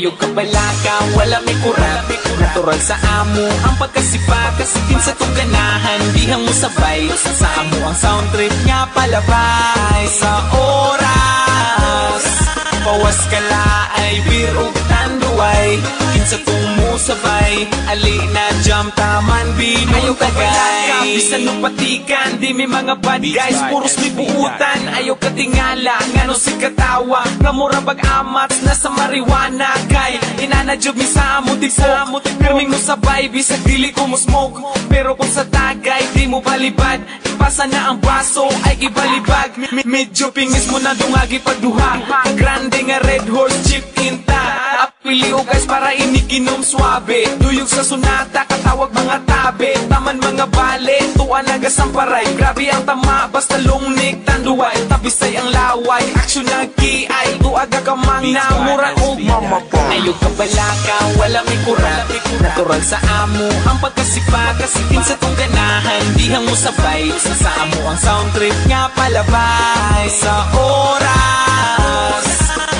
Ayaw ka balaka, wala may kurap. Natural sa amo ang pagkasipa, kasikin sa tong ganahan, dihang mo sabay. Sa amo ang sound trip nga palabay. Sa oras pawas ka laay, beer ug tanduay, kinsa tong mo sabay. Ali na jam taman binong tagay. Bisan no patikan, di may mga bad guys, puros may buutan. Ayaw ka tingala, ngano si katawa, nga mura bag-amats na sa marijuana. Kay inanadyob mi sa amutik sa amutik, pirming mo sabay, bisag dili ko mo smoke. Pero kung sa tagay, di mo balibad, ipasa na ang baso, ay ibalibag. Medyo pingis mo na dungagi pagduha, grande nga red horse chip tinta. Apili o guys para iniginom swabe, duyog sa sunata, katawag mga tabe. Taman mga bale, tuwa nagasamparay, grabe ang tama, basta lungnik tanduay. Tabisay ang laway, aksyon na kiay, tuaga ka mang namura o mamapa. Ayaw ka balaka, wala may kurap. Natural sa amo ang pagkasipa, kasikin sa tong ganahan, dihang mo sabay. Sa amo ang sound trip nga palabay. Sa oras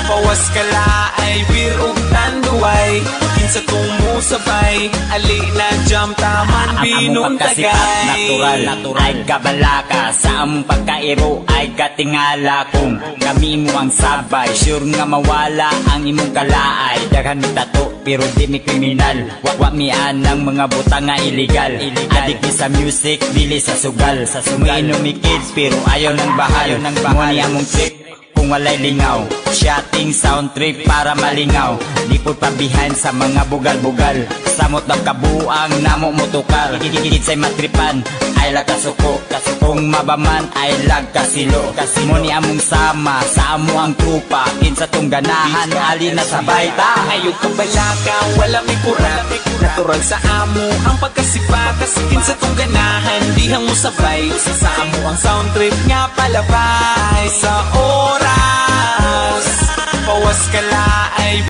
pawas ka laay, beer ug tanduay, kinsa tong mo sabay. Ali na jam taman binong tagay. Natural ay kabalaka, sa among pagkairo ay katingala. Kung kami mo ang sabay, sure nga mawala ang imong kalaay. Daghan mi tato pero di mi kriminal, wa mi anang mga butang nga illegal. Adik mi sa music, dili sa sugal. Umiinom mi kids pero ayaw ng bahal. Mo ni among trip kung walay lingaw, shotting sound trip para malingaw. Lipod pa behind sa mga bugal-bugal, samot ng kabuang namo motukar. Higit sa'y matripan, ay lag kasuko. Kung mabaman, ay lag kasilo. Mo ni among sama, sa amo ang trupa, kinsa tong ganahan, ali na sabay ta. Ayaw ka balaka, wala may kurap. Natural sa amo ang pagkasipa, kasikin sa tong ganahan, dihang mo sabay. Sa amo ang sound trip nga palabay. Sa oras pawas ka laay.